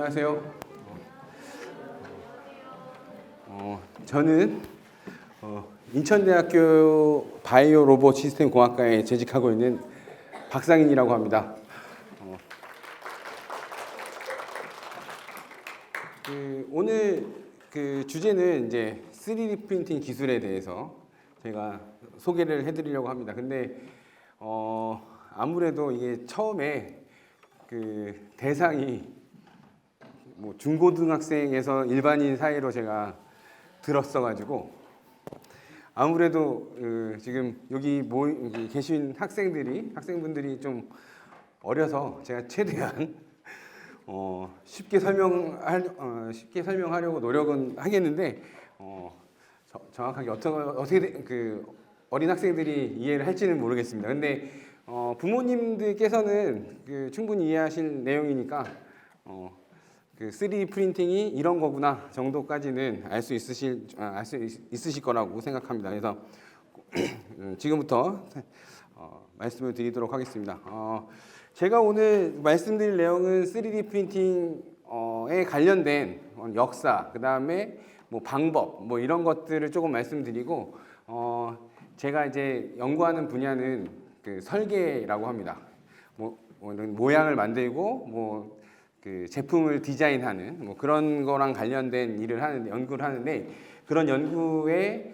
안녕하세요. 저는 인천대학교 바이오 로봇 시스템 공학과에 재직하고 있는 박상인이라고 합니다. 오늘 주제는 이제 3D 프린팅 기술에 대해서 제가 소개를 해드리려고 합니다. 근데 아무래도 이게 처음에 대상이 뭐 중고등학생에서 일반인 사이로 제가 들었어가지고 아무래도 지금 여기 계신 학생분들이 좀 어려서 제가 최대한 쉽게 설명하려고 노력은 하겠는데 정확하게 어떻게 어린 학생들이 이해를 할지는 모르겠습니다. 근데 부모님들께서는 충분히 이해하실 내용이니까 3D 프린팅이 이런 거구나 정도까지는 알 수 있으실 거라고 생각합니다. 그래서 지금부터 말씀을 드리도록 하겠습니다. 제가 오늘 말씀드릴 내용은 3D 프린팅에 관련된 역사, 그 다음에 뭐 방법, 뭐 이런 것들을 조금 말씀드리고, 제가 이제 연구하는 분야는 설계라고 합니다. 모양을 만들고, 제품을 디자인하는 뭐 그런 거랑 관련된 연구를 하는데, 그런 연구의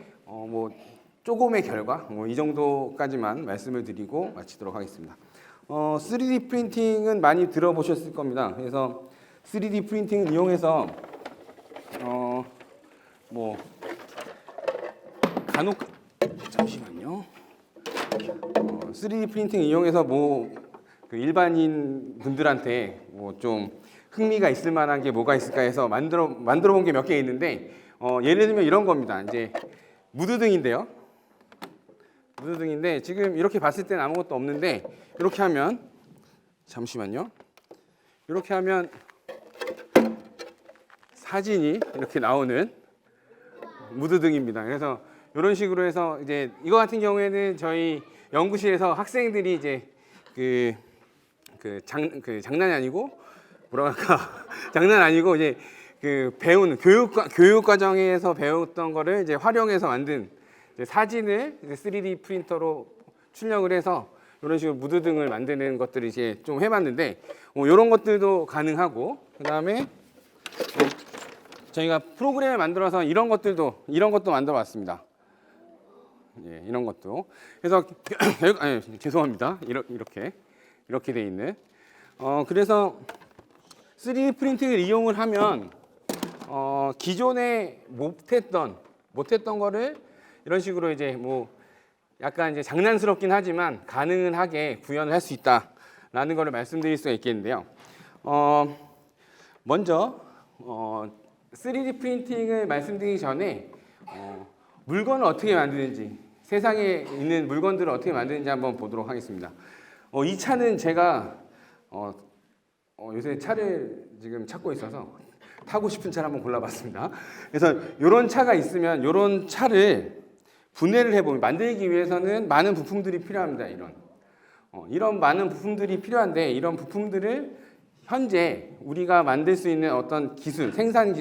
조금의 결과, 이 정도까지만 말씀을 드리고 마치도록 하겠습니다. 3D 프린팅은 많이 들어보셨을 겁니다. 그래서 3D 프린팅을 이용해서 잠시만요. 3D 프린팅 이용해서 일반인 분들한테 좀 흥미가 있을 만한 게 뭐가 있을까 해서 만들어 본 게 몇 개 있는데, 예를 들면 이런 겁니다. 이제 무드등인데요. 무드등인데 지금 이렇게 봤을 때는 아무것도 없는데, 이렇게 하면 이렇게 하면 사진이 이렇게 나오는 무드등입니다. 그래서 이런 식으로 해서 이제 이거 같은 경우에는 저희 연구실에서 학생들이 이제 장난이 아니고 장난 아니고 이제 배운 교육 과정에서 배웠던 거를 이제 활용해서 만든 사진을 3D 프린터로 출력을 해서 이런 식으로 무드등을 만드는 것들을 이제 좀 해봤는데, 이런 것들도 가능하고, 그 다음에 저희가 프로그램을 만들어서 이런 것도 만들어봤습니다. 예, 이런 것도. 그래서 죄송합니다. 이렇게 돼 있는. 그래서 3D 프린팅을 이용을 하면 기존에 못했던 거를 이런 식으로 이제 약간 이제 장난스럽긴 하지만 가능하게 구현을 할 수 있다라는 것을 말씀드릴 수가 있겠는데요. 먼저 3D 프린팅을 말씀드리기 전에 물건을 어떻게 만드는지, 세상에 있는 물건들을 어떻게 만드는지 한번 보도록 하겠습니다. 이 차는 제가 요새 차를 지금 찾고 있어서 타고 싶은 차를 한번 골라봤습니다. 그래서 이런 차가 있으면 이런 차를 분해를 해보면, 만들기 위해서는 많은 부품들이 필요합니다. 이런 많은 부품들이 필요한데, 이런 부품들을 현재 우리가 만들 수 있는 어떤 기술, 생산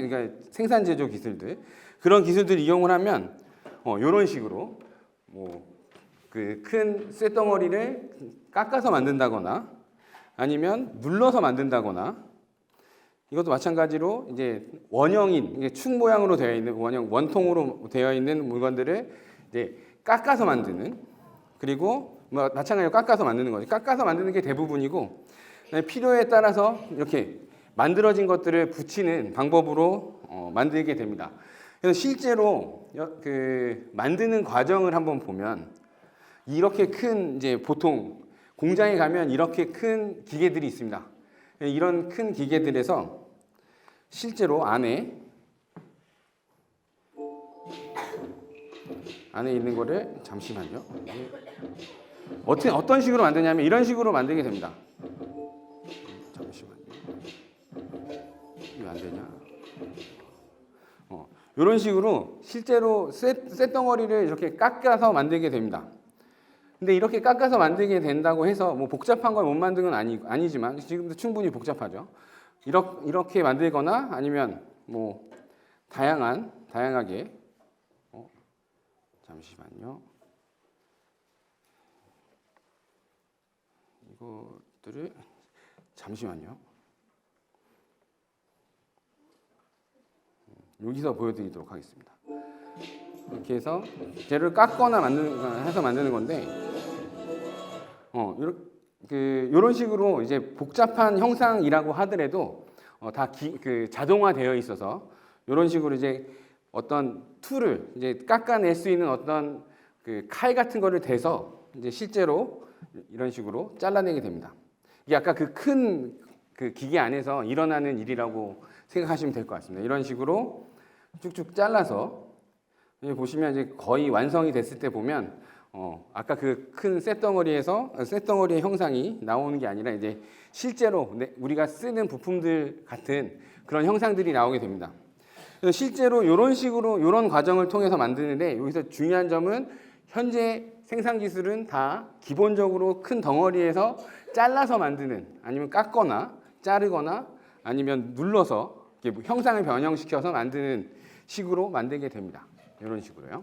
제조 기술들, 그런 기술들을 이용을 하면 이런 식으로 큰 쇳덩어리를 깎아서 만든다거나 아니면 눌러서 만든다거나, 이것도 마찬가지로 이제 원형인, 이게 축 모양으로 되어 있는 원통으로 되어 있는 물건들을 이제 깎아서 만드는, 그리고 마찬가지로 깎아서 만드는 거죠. 깎아서 만드는 게 대부분이고, 필요에 따라서 이렇게 만들어진 것들을 붙이는 방법으로 만들게 됩니다. 그래서 실제로 만드는 과정을 한번 보면, 이렇게 큰, 이제 보통 공장에 가면 이렇게 큰 기계들이 있습니다. 이런 큰 기계들에서 실제로 안에 있는 거를, 잠시만요. 어떤 식으로 만드냐면 이런 식으로 만들게 됩니다. 잠시만요. 왜 안 되냐? 이런 식으로 실제로 쇳덩어리를 이렇게 깎아서 만들게 됩니다. 근데 이렇게 깎아서 만들게 된다고 해서 복잡한 걸 못 만든 건 아니지만, 지금도 충분히 복잡하죠. 이렇게 만들거나 아니면 뭐 다양하게 잠시만요. 이것들을 잠시만요. 여기서 보여드리도록 하겠습니다. 이렇게 해서 재료를 깎거나 만드는 건데, 이런 식으로 이제 복잡한 형상이라고 하더라도 다 자동화되어 있어서 이런 식으로 이제 어떤 툴을 이제 깎아낼 수 있는 어떤 그 칼 같은 거를 대서 이제 실제로 이런 식으로 잘라내게 됩니다. 이게 아까 그 큰 그 기계 안에서 일어나는 일이라고 생각하시면 될 것 같습니다. 이런 식으로 쭉쭉 잘라서 보시면 이제 거의 완성이 됐을 때 보면 아까 그 큰 쇳덩어리의 형상이 나오는 게 아니라 이제 실제로 우리가 쓰는 부품들 같은 그런 형상들이 나오게 됩니다. 그래서 실제로 이런 식으로 이런 과정을 통해서 만드는데 여기서 중요한 점은 현재 생산 기술은 다 기본적으로 큰 덩어리에서 잘라서 만드는 아니면 깎거나 자르거나 아니면 눌러서 이렇게 형상을 변형시켜서 만드는 식으로 만들게 됩니다. 이런 식으로요.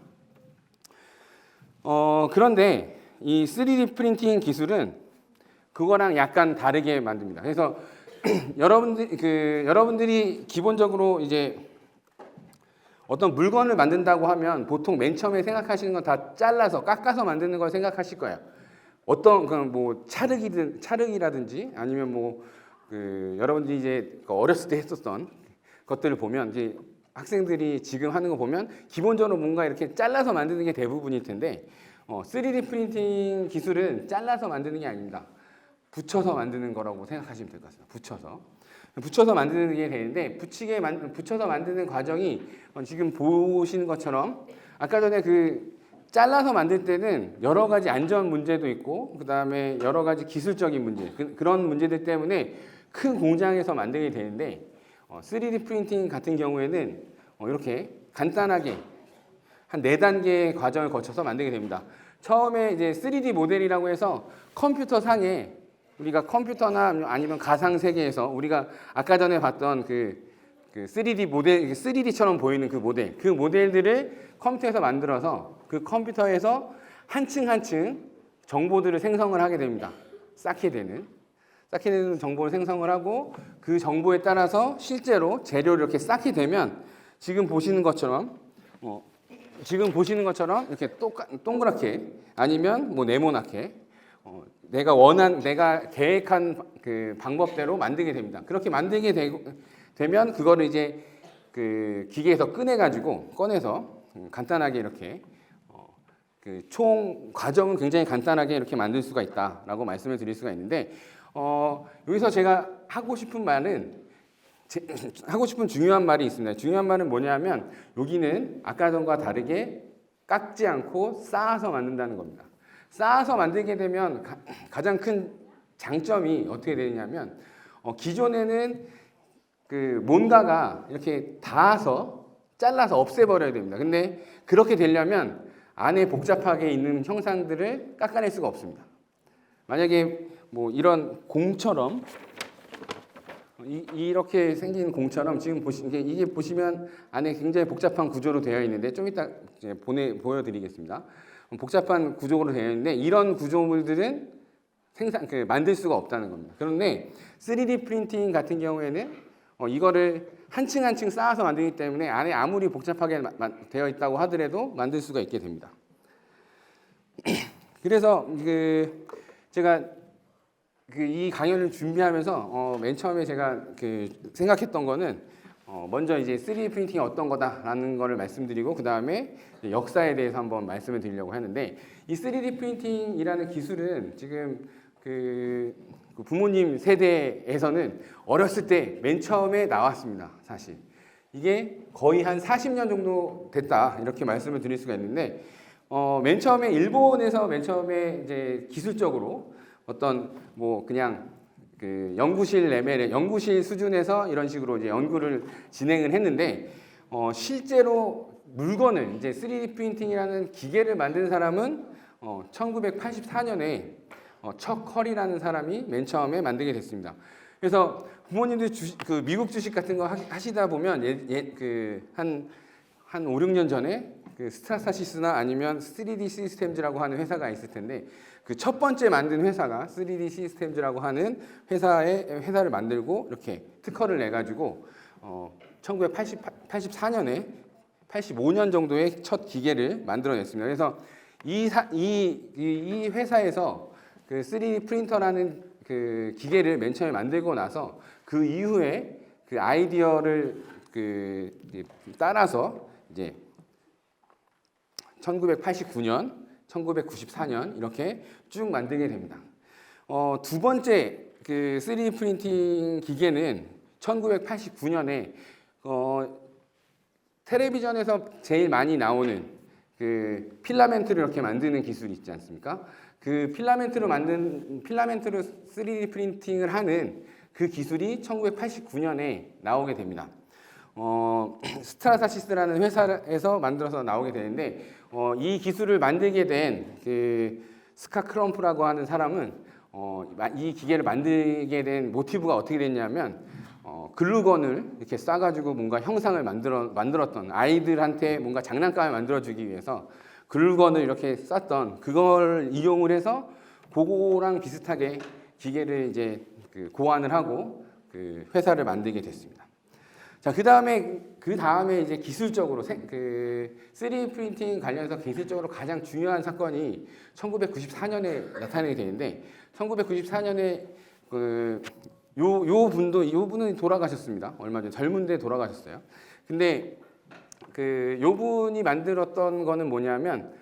그런데 이 3D 프린팅 기술은 그거랑 약간 다르게 만듭니다. 그래서 여러분들이 기본적으로 이제 어떤 물건을 만든다고 하면 보통 맨 처음에 생각하시는 건 다 잘라서 깎아서 만드는 걸 생각하실 거예요. 어떤 뭐 찰흙이라든지 아니면 여러분들이 이제 어렸을 때 했었던 것들을 보면 이제 학생들이 지금 하는 거 보면 기본적으로 뭔가 이렇게 잘라서 만드는 게 대부분일 텐데 3D 프린팅 기술은 잘라서 만드는 게 아닙니다. 붙여서 만드는 거라고 생각하시면 될 것 같습니다. 붙여서 만드는 게 되는데 붙여서 만드는 과정이 지금 보시는 것처럼 아까 전에 잘라서 만들 때는 여러 가지 안전 문제도 있고 그 다음에 여러 가지 기술적인 문제 그런 문제들 때문에 큰 공장에서 만들게 되는데 3D 프린팅 같은 경우에는 이렇게 간단하게 한 4단계의 과정을 거쳐서 만들게 됩니다. 처음에 이제 3D 모델이라고 해서 컴퓨터 상에 우리가 컴퓨터나 아니면 가상 세계에서 우리가 아까 전에 봤던 그 3D 모델, 3D처럼 보이는 그 모델들을 컴퓨터에서 만들어서 그 컴퓨터에서 한 층 한 층 정보들을 생성을 하게 됩니다. 쌓게 되는 정보를 생성을 하고 그 정보에 따라서 실제로 재료를 이렇게 쌓게 되면 지금 보시는 것처럼 이렇게 동그랗게 아니면 뭐 네모나게 내가 계획한 그 방법대로 만들게 됩니다. 그렇게 만들게 되면 그거를 이제 그 기계에서 꺼내서 간단하게 이렇게 그 총 과정은 굉장히 간단하게 이렇게 만들 수가 있다라고 말씀을 드릴 수가 있는데 여기서 제가 하고 싶은 중요한 말이 있습니다. 중요한 말은 뭐냐면 여기는 아까 전과 다르게 깎지 않고 쌓아서 만든다는 겁니다. 쌓아서 만들게 되면 가장 큰 장점이 어떻게 되냐면 기존에는 뭔가가 이렇게 닿아서 잘라서 없애버려야 됩니다. 근데 그렇게 되려면 안에 복잡하게 있는 형상들을 깎아낼 수가 없습니다. 만약에 뭐 이런 공처럼 이렇게 생긴 공처럼 지금 이게 보시면 안에 굉장히 복잡한 구조로 되어 있는데 좀 이따 이제 보여드리겠습니다. 복잡한 구조로 되어 있는데 이런 구조물들은 만들 수가 없다는 겁니다. 그런데 3D 프린팅 같은 경우에는 이거를 한 층 한 층 쌓아서 만들기 때문에 안에 아무리 복잡하게 되어 있다고 하더라도 만들 수가 있게 됩니다. 그래서 제가 이 강연을 준비하면서 맨 처음에 제가 생각했던 거는 먼저 이제 3D 프린팅이 어떤 거다라는 거를 말씀드리고 그 다음에 역사에 대해서 한번 말씀을 드리려고 하는데 이 3D 프린팅이라는 기술은 지금 부모님 세대에서는 어렸을 때 맨 처음에 나왔습니다. 사실 이게 거의 한 40년 정도 됐다 이렇게 말씀을 드릴 수가 있는데 맨 처음에 일본에서 맨 처음에 이제 기술적으로 어떤 뭐 그냥 연구실 수준에서 이런 식으로 이제 연구를 진행을 했는데 실제로 물건을 이제 3D 프린팅이라는 기계를 만든 사람은 1984년에 척 컬이라는 사람이 맨 처음에 만들게 됐습니다. 그래서 부모님들 그 미국 주식 같은 거 하시다 보면 한 5, 6년 전에 그 스트라타시스나 아니면 3D 시스템즈라고 하는 회사가 있을 텐데 그 첫 번째 만든 회사가 3D 시스템즈라고 하는 회사를 만들고 이렇게 특허를 내 가지고 1984년에 85년 정도의 첫 기계를 만들어냈습니다. 그래서 이 회사에서 그 3D 프린터라는 그 기계를 맨 처음에 만들고 나서 그 이후에 그 아이디어를 이제 따라서 이제 1989년, 1994년 이렇게 쭉 만들게 됩니다. 두 번째 그 3D 프린팅 기계는 1989년에 텔레비전에서 제일 많이 나오는 그 필라멘트를 이렇게 만드는 기술이 있지 않습니까? 그 필라멘트로 3D 프린팅을 하는 그 기술이 1989년에 나오게 됩니다. 스트라타시스라는 회사에서 만들어서 나오게 되는데 이 기술을 만들게 된 그 스카 크럼프라고 하는 사람은 이 기계를 만들게 된 모티브가 어떻게 됐냐면 글루건을 이렇게 싸가지고 뭔가 형상을 만들었던 아이들한테 뭔가 장난감을 만들어주기 위해서 글루건을 이렇게 쌌던 그걸 이용을 해서 그거랑 비슷하게 기계를 이제 고안을 하고 그 회사를 만들게 됐습니다. 자, 그 다음에 이제 기술적으로 3D 프린팅 관련해서 기술적으로 가장 중요한 사건이 1994년에 나타나게 되는데 1994년에 요 분은 돌아가셨습니다. 얼마 전에 젊은데 돌아가셨어요. 근데 요 분이 만들었던 거는 뭐냐면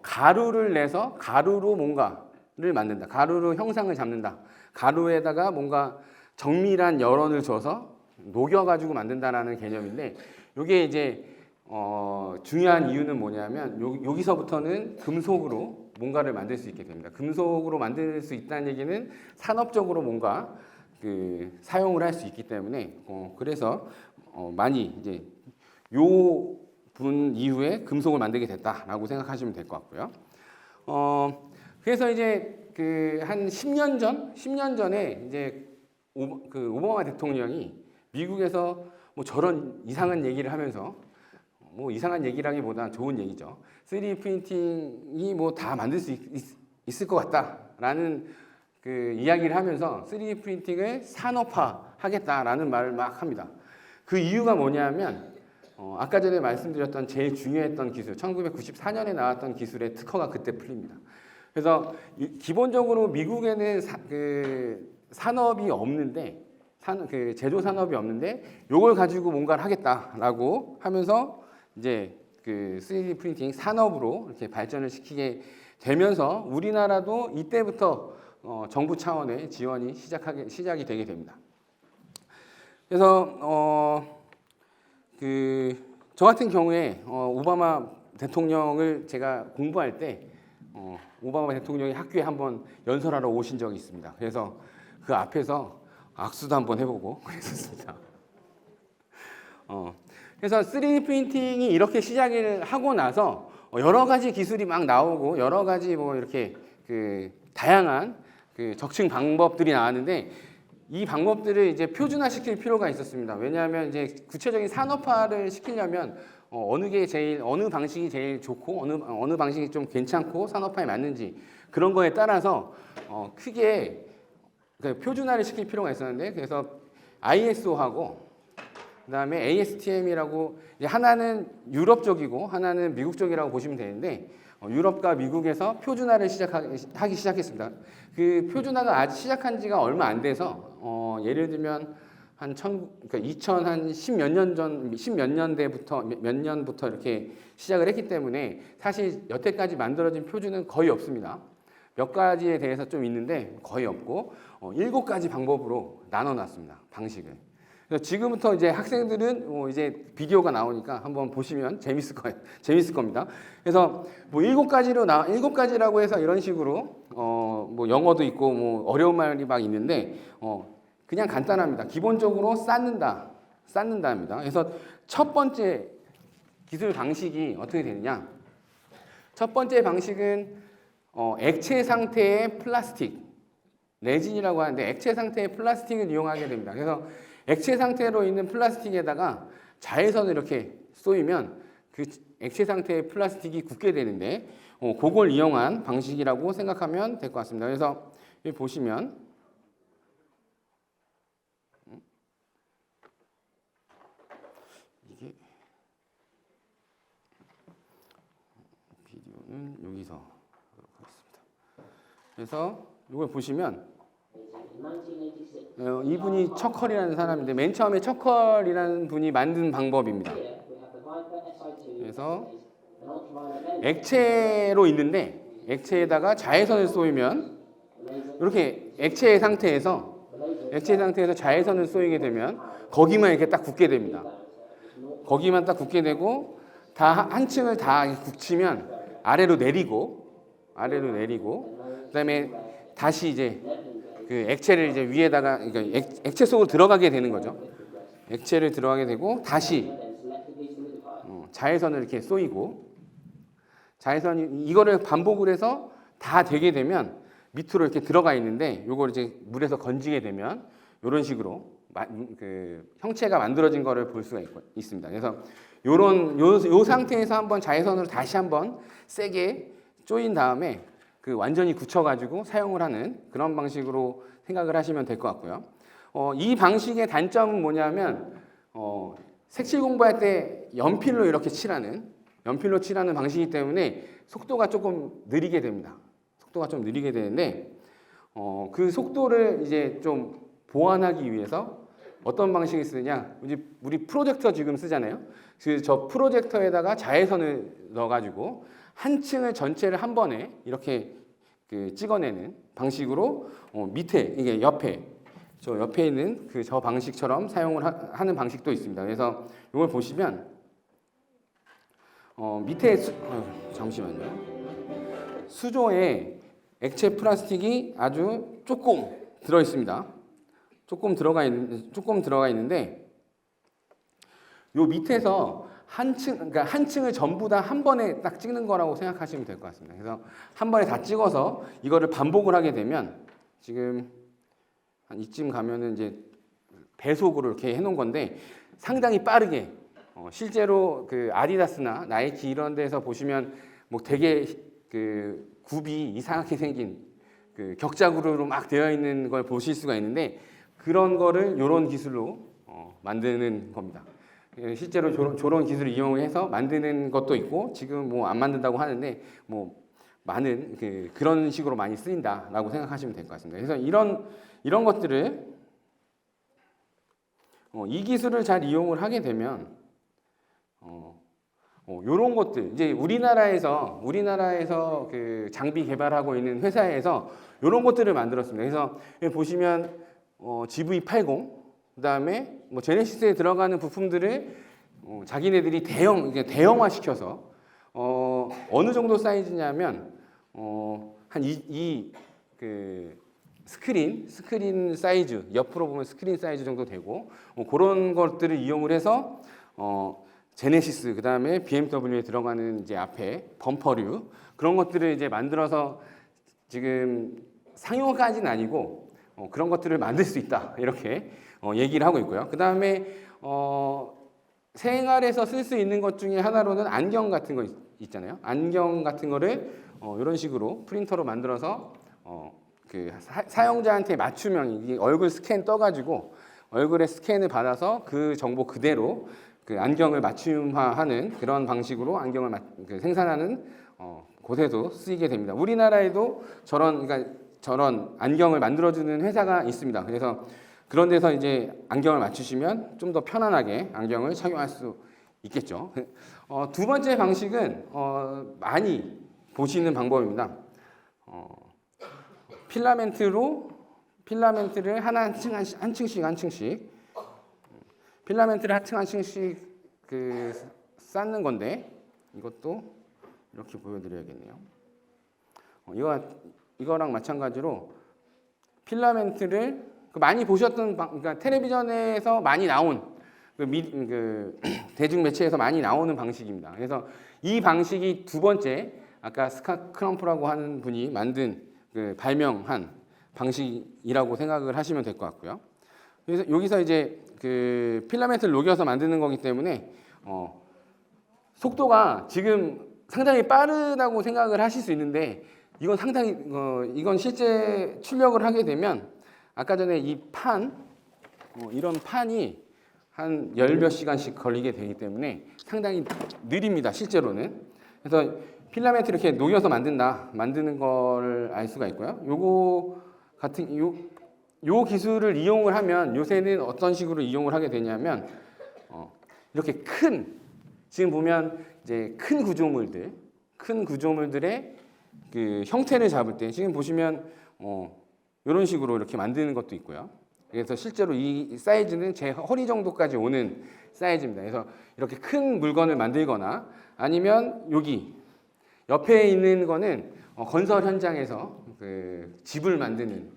가루를 내서 가루로 뭔가를 만든다. 가루로 형상을 잡는다. 가루에다가 뭔가 정밀한 열원을 줘서 녹여가지고 만든다라는 개념인데 이게 이제 중요한 이유는 뭐냐면 여기서부터는 금속으로 뭔가를 만들 수 있게 됩니다. 금속으로 만들 수 있다는 얘기는 산업적으로 뭔가 사용을 할 수 있기 때문에 그래서 많이 이제 요 분 이후에 금속을 만들게 됐다라고 생각하시면 될 것 같고요. 그래서 이제 한 10년 전에 이제 오바마 대통령이 미국에서 뭐 저런 이상한 얘기를 하면서 뭐 이상한 얘기라기보다 좋은 얘기죠. 3D 프린팅이 뭐 다 만들 수 있을 것 같다라는 그 이야기를 하면서 3D 프린팅을 산업화하겠다라는 말을 막 합니다. 그 이유가 뭐냐면 아까 전에 말씀드렸던 제일 중요했던 기술, 1994년에 나왔던 기술의 특허가 그때 풀립니다. 그래서 기본적으로 미국에는 산업이 없는데 제조 산업이 없는데 요걸 가지고 뭔가를 하겠다라고 하면서 이제 3D 프린팅 산업으로 이렇게 발전을 시키게 되면서 우리나라도 이때부터 정부 차원의 지원이 시작이 되게 됩니다. 그래서 저 같은 경우에 오바마 대통령을 제가 공부할 때 오바마 대통령이 학교에 한번 연설하러 오신 적이 있습니다. 그래서 그 앞에서 악수도 한번 해보고 그랬었습니다. 그래서 3D 프린팅이 이렇게 시작을 하고 나서 여러 가지 기술이 막 나오고 여러 가지 뭐 이렇게 다양한 적층 방법들이 나왔는데 이 방법들을 이제 표준화시킬 필요가 있었습니다. 왜냐하면 이제 구체적인 산업화를 시키려면 어느 방식이 제일 좋고 어느 방식이 좀 괜찮고 산업화에 맞는지 그런 거에 따라서 크게 표준화를 시킬 필요가 있었는데 그래서 ISO하고 그다음에 ASTM이라고 하나는 유럽 쪽이고 하나는 미국 쪽이라고 보시면 되는데 유럽과 미국에서 표준화를 하기 시작했습니다. 그 표준화가 아직 시작한 지가 얼마 안 돼서 예를 들면 한 2010몇 년 전, 10몇 년대부터 몇 년부터 이렇게 시작을 했기 때문에 사실 여태까지 만들어진 표준은 거의 없습니다. 몇 가지에 대해서 좀 있는데 거의 없고 7가지 방법으로 나눠놨습니다. 방식을. 그래서 지금부터 이제 학생들은 이제 비디오가 나오니까 한번 보시면 재밌을 겁니다. 그래서 뭐 7가지라고 해서 이런 식으로 뭐 영어도 있고 뭐 어려운 말이 막 있는데 그냥 간단합니다. 기본적으로 쌓는다입니다. 그래서 첫 번째 기술 방식이 어떻게 되느냐? 첫 번째 방식은 액체 상태의 플라스틱 레진이라고 하는데 액체 상태의 플라스틱을 이용하게 됩니다. 그래서 액체 상태로 있는 플라스틱에다가 자외선을 이렇게 쏘이면 그 액체 상태의 플라스틱이 굳게 되는데 그걸 이용한 방식이라고 생각하면 될 것 같습니다. 그래서 여기 보시면 이게 비디오는 여기서 하도록 하겠습니다. 그래서 이걸 보시면 이분이 척컬이라는 사람인데 맨 처음에 척컬이라는 분이 만든 방법입니다. 그래서 액체로 있는데 액체에다가 자외선을 쏘이면 이렇게 액체 상태에서 자외선을 쏘이게 되면 거기만 이렇게 딱 굳게 됩니다. 거기만 딱 굳게 되고 다 한 층을 다 굳히면 아래로 내리고 그다음에 다시 이제 그 액체를 이제 위에다가 그러니까 액체 속으로 들어가게 되는 거죠. 액체를 들어가게 되고 다시 자외선을 이렇게 쏘이고 자외선이 이거를 반복을 해서 다 되게 되면 밑으로 이렇게 들어가 있는데 요걸 이제 물에서 건지게 되면 이런 식으로 그 형체가 만들어진 거를 볼 수가 있습니다. 그래서 요 상태에서 한번 자외선으로 다시 한번 세게 쪼인 다음에 그 완전히 굳혀가지고 사용을 하는 그런 방식으로 생각을 하시면 될 것 같고요. 이 방식의 단점은 뭐냐면 색칠 공부할 때 연필로 이렇게 칠하는 방식이기 때문에 속도가 조금 느리게 됩니다. 속도가 좀 느리게 되는데 그 속도를 이제 좀 보완하기 위해서 어떤 방식이 쓰느냐? 우리 프로젝터 지금 쓰잖아요. 저 프로젝터에다가 자외선을 넣어가지고 한 층을 전체를 한 번에 이렇게 그 찍어내는 방식으로 밑에 이게 옆에 있는 그 저 방식처럼 사용을 하는 방식도 있습니다. 그래서 이걸 보시면 밑에 잠시만요. 수조에 액체 플라스틱이 아주 조금 들어 있습니다. 조금 들어가 있는데 요 밑에서 그러니까 한 층을 전부 다 한 번에 딱 찍는 거라고 생각하시면 될 것 같습니다. 그래서 한 번에 다 찍어서 이거를 반복을 하게 되면 지금 한 이쯤 가면은 이제 배속으로 이렇게 해놓은 건데 상당히 빠르게 실제로 그 아디다스나 나이키 이런 데서 보시면 뭐 되게 그 굽이 이상하게 생긴 그 격자구로로 막 되어 있는 걸 보실 수가 있는데 그런 거를 이런 기술로 만드는 겁니다. 실제로 저런 기술을 이용해서 만드는 것도 있고 지금 뭐 안 만든다고 하는데 뭐 많은 그런 식으로 많이 쓰인다라고 생각하시면 될 것 같습니다. 그래서 이런 것들을 이 기술을 잘 이용을 하게 되면 이런 것들 이제 우리나라에서 그 장비 개발하고 있는 회사에서 이런 것들을 만들었습니다. 그래서 여기 보시면 GV80 그다음에 뭐 제네시스에 들어가는 부품들을 자기네들이 대형화 시켜서 어느 정도 사이즈냐면 한 그 스크린 사이즈 옆으로 보면 스크린 사이즈 정도 되고 그런 것들을 이용을 해서 제네시스 그다음에 BMW에 들어가는 이제 앞에 범퍼류 그런 것들을 이제 만들어서 지금 상용화까지는 아니고 그런 것들을 만들 수 있다 이렇게 얘기를 하고 있고요. 그 다음에 생활에서 쓸 수 있는 것 중에 하나로는 안경 같은 거 있잖아요. 안경 같은 거를 이런 식으로 프린터로 만들어서 그 사용자한테 맞춤형 이게 얼굴 스캔 떠가지고 얼굴에 스캔을 받아서 그 정보 그대로 그 안경을 맞춤화하는 그런 방식으로 안경을 생산하는 곳에도 쓰이게 됩니다. 우리나라에도 저런 안경을 만들어주는 회사가 있습니다. 그래서 그런 데서 이제 안경을 맞추시면 좀 더 편안하게 안경을 착용할 수 있겠죠. 두 번째 방식은 많이 보시는 방법입니다. 필라멘트를 한 층씩 필라멘트를 한 층씩 그 쌓는 건데 이것도 이렇게 보여드려야겠네요. 이거랑 마찬가지로 필라멘트를 많이 보셨던 그러니까 텔레비전에서 많이 나온 대중 매체에서 많이 나오는 방식입니다. 그래서 이 방식이 두 번째 아까 스캇 크럼프라고 하는 분이 발명한 방식이라고 생각을 하시면 될 것 같고요. 그래서 여기서 이제 그 필라멘트를 녹여서 만드는 거기 때문에 속도가 지금 상당히 빠르다고 생각을 하실 수 있는데 이건 상당히 이건 실제 출력을 하게 되면 아까 전에 이 이런 판이 한 열 몇 시간씩 걸리게 되기 때문에 상당히 느립니다. 실제로는. 그래서 필라멘트 이렇게 녹여서 만드는 걸 알 수가 있고요. 요 기술을 이용을 하면 요새는 어떤 식으로 이용을 하게 되냐면 이렇게 지금 보면 이제 큰 구조물들의 그 형태를 잡을 때 지금 보시면 이런 식으로 이렇게 만드는 것도 있고요. 그래서 실제로 이 사이즈는 제 허리 정도까지 오는 사이즈입니다. 그래서 이렇게 큰 물건을 만들거나 아니면 여기 옆에 있는 거는 건설 현장에서 그 집을 만드는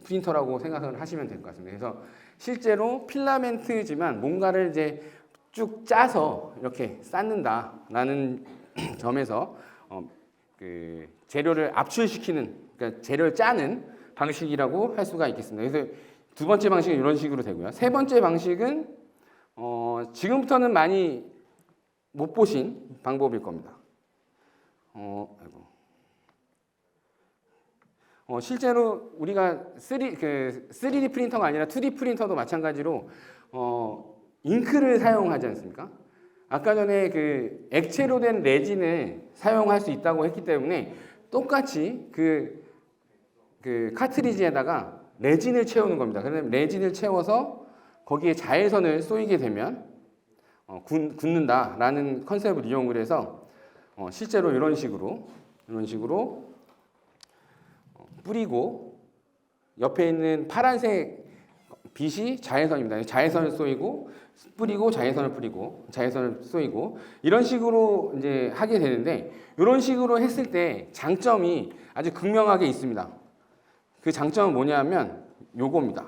프린터라고 생각을 하시면 될 것 같습니다. 그래서 실제로 필라멘트지만 뭔가를 이제 쭉 짜서 이렇게 쌓는다라는 점에서 그 재료를 압출시키는, 그러니까 재료를 짜는 방식이라고 할 수가 있겠습니다. 그래서 두 번째 방식은 이런 식으로 되고요. 세 번째 방식은 지금부터는 많이 못 보신 방법일 겁니다. 실제로 우리가 3D 프린터가 아니라 2D 프린터도 마찬가지로 잉크를 사용하지 않습니까? 아까 전에 그 액체로 된 레진을 사용할 수 있다고 했기 때문에 똑같이 그 카트리지에다가 레진을 채우는 겁니다. 그러면 레진을 채워서 거기에 자외선을 쏘이게 되면 굳는다라는 컨셉을 이용을 해서 실제로 이런 식으로 뿌리고 옆에 있는 파란색 빛이 자외선입니다. 자외선을 쏘이고 뿌리고 자외선을 쏘이고 이런 식으로 이제 하게 되는데 이런 식으로 했을 때 장점이 아주 극명하게 있습니다. 그 장점은 뭐냐면 요겁니다.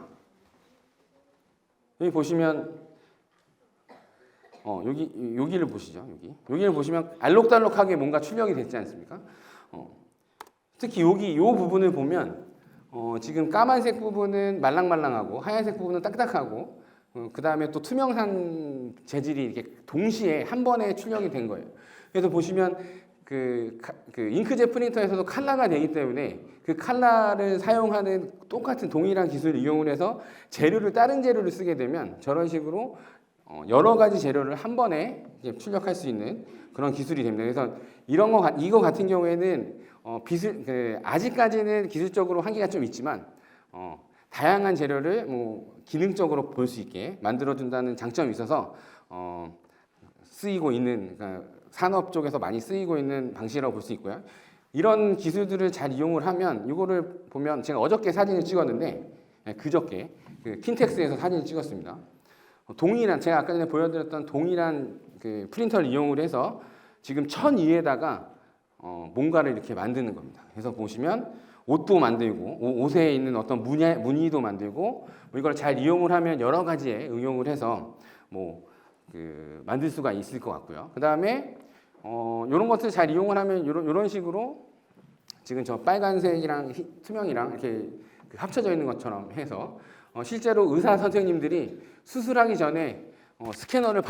여기 보시면 여기를 보시죠. 여기를 보시면 알록달록하게 뭔가 출력이 됐지 않습니까? 특히 요 부분을 보면 지금 까만색 부분은 말랑말랑하고 하얀색 부분은 딱딱하고 그 다음에 또 투명한 재질이 이렇게 동시에 한 번에 출력이 된 거예요. 그래서 보시면 그 잉크젯 프린터에서도 칼라가 되기 때문에 그 칼라를 사용하는 똑같은 동일한 기술을 이용을 해서 다른 재료를 쓰게 되면 저런 식으로 여러 가지 재료를 한 번에 출력할 수 있는 그런 기술이 됩니다. 그래서 이거 같은 경우에는 아직까지는 기술적으로 한계가 좀 있지만 다양한 재료를 기능적으로 볼 수 있게 만들어준다는 장점이 있어서 쓰이고 있는, 그러니까 산업 쪽에서 많이 쓰이고 있는 방식이라고 볼 수 있고요. 이런 기술들을 잘 이용을 하면 이거를 보면 제가 어저께 사진을 찍었는데 그저께 킨텍스에서 사진을 찍었습니다. 제가 아까 전에 보여드렸던 동일한 그 프린터를 이용을 해서 지금 천 위에다가 뭔가를 이렇게 만드는 겁니다. 그래서 보시면 옷도 만들고 옷에 있는 어떤 무늬도 만들고 이걸 잘 이용을 하면 여러 가지에 응용을 해서 만들 수가 있을 것 같고요. 그 다음에 이런 것을 잘 이용을 하면 이런 식으로 지금 저 빨간색이랑 투명이랑 이렇게 합쳐져 있는 것처럼 해서 실제로 의사 선생님들이 수술하기 전에 스캐너를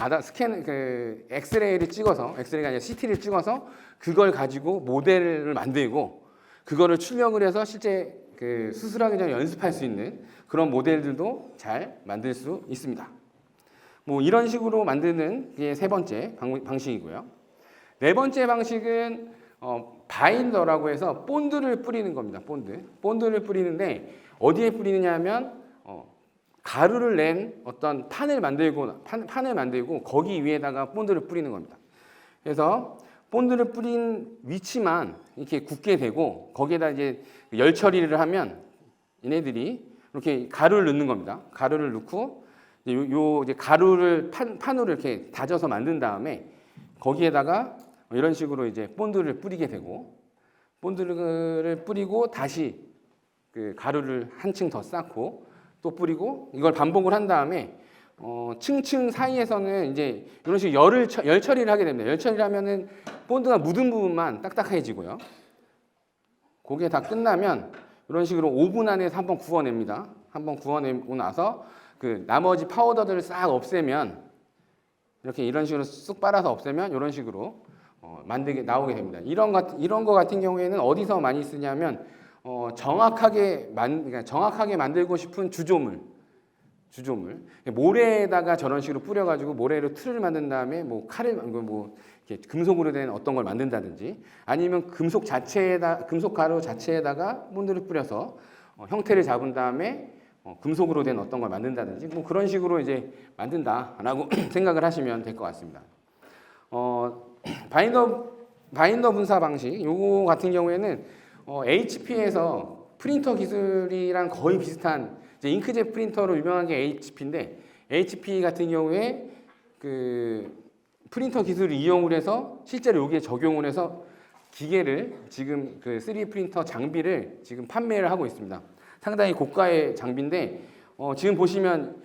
엑스레이를 찍어서, 엑스레이가 아니라 CT를 찍어서 그걸 가지고 모델을 만들고 그거를 출력을 해서 실제 수술하기 전에 연습할 수 있는 그런 모델들도 잘 만들 수 있습니다. 이런 식으로 만드는 게 세 번째 방식이고요. 네 번째 방식은 바인더라고 해서 본드를 뿌리는 겁니다. 본드를 뿌리는데 어디에 뿌리느냐 하면 가루를 낸 어떤 판을 만들고 거기 위에다가 본드를 뿌리는 겁니다. 그래서 본드를 뿌린 위치만 이렇게 굳게 되고 거기에다 이제 열 처리를 하면 얘네들이 이렇게 가루를 넣는 겁니다. 가루를 넣고 이제 가루를 판으로 이렇게 다져서 만든 다음에 거기에다가 이런 식으로 이제 본드를 뿌리게 되고 본드를 뿌리고 다시 그 가루를 한층 더 쌓고 또 뿌리고 이걸 반복을 한 다음에 층층 사이에서는 이제 이런 식으로 열 처리를 하게 됩니다. 열 처리를 하면은 본드가 묻은 부분만 딱딱해지고요. 그게 다 끝나면 이런 식으로 오븐 안에서 한번 구워냅니다. 한번 구워내고 나서 그 나머지 파우더들을 싹 없애면 이렇게 이런 식으로 쑥 빨아서 없애면 이런 식으로 나오게 됩니다. 이런 거 같은 경우에는 어디서 많이 쓰냐면 그러니까 정확하게 만들고 싶은 주조물 모래에다가 저런 식으로 뿌려가지고 모래로 틀을 만든 다음에 뭐 칼을 뭐 이렇게 금속으로 된 어떤 걸 만든다든지 아니면 금속 가루 자체에다가 본드를 뿌려서 형태를 잡은 다음에 금속으로 된 어떤 걸 만든다든지 뭐 그런 식으로 이제 만든다라고 생각을 하시면 될 것 같습니다. 바인더 분사 방식 요거 같은 경우에는 HP에서 프린터 기술이랑 거의 비슷한 이제 잉크젯 프린터로 유명한 게 HP인데 HP 같은 경우에 그 프린터 기술을 이용을 해서 실제로 여기에 적용을 해서 기계를 지금 그 3D 프린터 장비를 지금 판매를 하고 있습니다. 상당히 고가의 장비인데 지금 보시면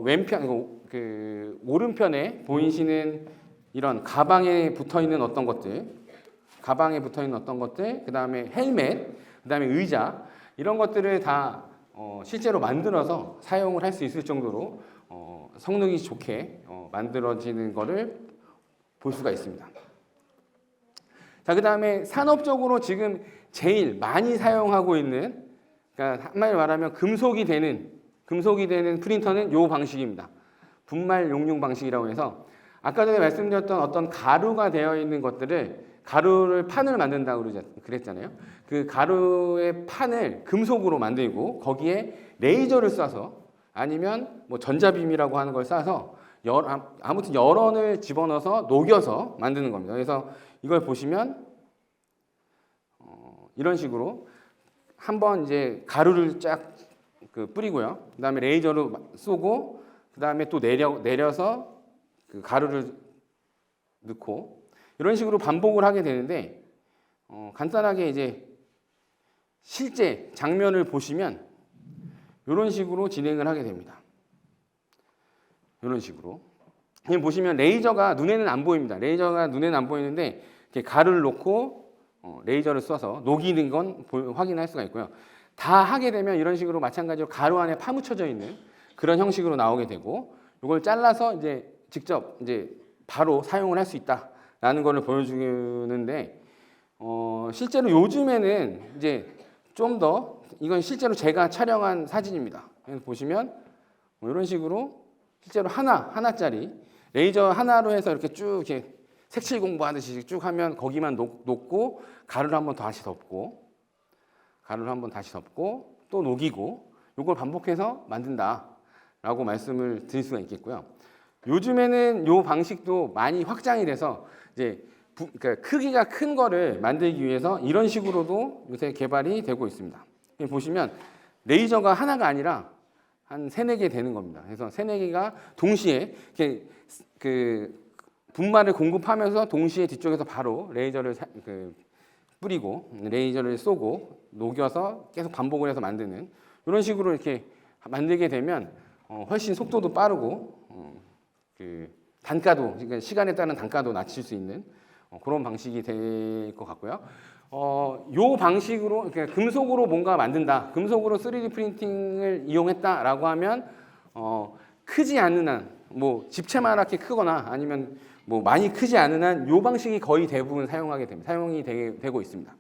왼편 그 오른편에 보이시는 이런 가방에 붙어 있는 어떤 것들, 그다음에 헬멧, 그다음에 의자 이런 것들을 다 실제로 만들어서 사용을 할 수 있을 정도로 성능이 좋게 만들어지는 것을 볼 수가 있습니다. 자, 그다음에 산업적으로 지금 제일 많이 사용하고 있는, 그러니까 한마디로 말하면 금속이 되는 프린터는 이 방식입니다. 분말 용융 방식이라고 해서 아까 전에 말씀드렸던 어떤 가루가 되어 있는 것들을 판을 만든다고 그랬잖아요. 그 가루의 판을 금속으로 만들고 거기에 레이저를 쏴서 아니면 뭐 전자빔이라고 하는 걸 쏴서 아무튼 열원을 집어넣어서 녹여서 만드는 겁니다. 그래서 이걸 보시면 이런 식으로 한번 이제 가루를 쫙 뿌리고요. 그다음에 레이저로 쏘고 그다음에 또 내려서 그 가루를 넣고 이런 식으로 반복을 하게 되는데 간단하게 이제 실제 장면을 보시면 이런 식으로 진행을 하게 됩니다. 이런 식으로. 지금 보시면 레이저가 눈에는 안 보입니다. 레이저가 눈에는 안 보이는데 이렇게 가루를 놓고 레이저를 쏴서 녹이는 건 확인할 수가 있고요. 다 하게 되면 이런 식으로 마찬가지로 가루 안에 파묻혀져 있는 그런 형식으로 나오게 되고 이걸 잘라서 이제 직접 이제 바로 사용을 할 수 있다라는 것을 보여주는데 실제로 요즘에는 이제 좀 더 이건 실제로 제가 촬영한 사진입니다. 보시면 이런 식으로 실제로 하나짜리 레이저 하나로 해서 이렇게 쭉 이렇게 색칠 공부하듯이 쭉 하면 거기만 녹고 가루를 한번 다시 덮고 또 녹이고 이걸 반복해서 만든다라고 말씀을 드릴 수가 있겠고요. 요즘에는 이 방식도 많이 확장이 돼서 이제 그러니까 크기가 큰 거를 만들기 위해서 이런 식으로도 요새 개발이 되고 있습니다. 보시면 레이저가 하나가 아니라 한 3-4개 되는 겁니다. 그래서 3-4개가 동시에 이렇게 그 분말을 공급하면서 동시에 뒤쪽에서 바로 레이저를 뿌리고 레이저를 쏘고 녹여서 계속 반복을 해서 만드는 이런 식으로 이렇게 만들게 되면 훨씬 속도도 빠르고 그 단가도 그러니까 시간에 따른 단가도 낮출 수 있는 그런 방식이 될 것 같고요. 요 방식으로 그러니까 금속으로 뭔가 만든다, 금속으로 3D 프린팅을 이용했다라고 하면 크지 않은 한, 뭐 집채만하게 크거나 아니면 뭐 많이 크지 않은 한 요 방식이 거의 대부분 사용이 되고 있습니다.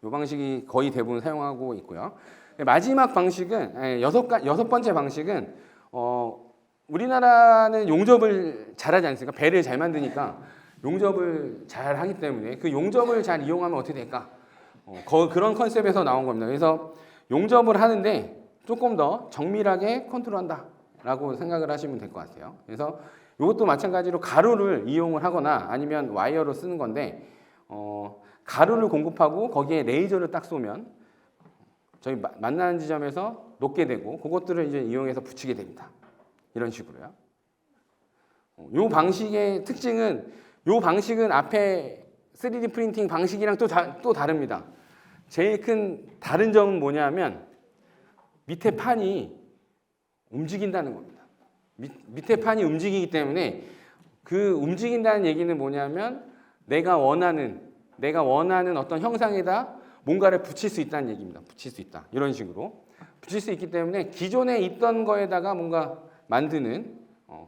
요 방식이 거의 대부분 사용하고 있고요. 마지막 방식은 여섯 번째 방식은 우리나라는 용접을 잘하지 않습니까? 배를 잘 만드니까 용접을 잘 하기 때문에 그 용접을 잘 이용하면 어떻게 될까? 그런 컨셉에서 나온 겁니다. 그래서 용접을 하는데 조금 더 정밀하게 컨트롤한다라고 생각을 하시면 될 것 같아요. 그래서 이것도 마찬가지로 가루를 이용을 하거나 아니면 와이어로 쓰는 건데 가루를 공급하고 거기에 레이저를 딱 쏘면 저희 만나는 지점에서 녹게 되고 그것들을 이제 이용해서 붙이게 됩니다. 이런 식으로요. 이 방식의 특징은 이 방식은 앞에 3D 프린팅 방식이랑 또 다릅니다. 제일 큰 다른 점은 뭐냐면 밑에 판이 움직인다는 겁니다. 밑에 판이 움직이기 때문에 그 움직인다는 얘기는 뭐냐면 내가 원하는 어떤 형상에다 뭔가를 붙일 수 있다는 얘기입니다. 붙일 수 있다. 이런 식으로 붙일 수 있기 때문에 기존에 있던 거에다가 뭔가 만드는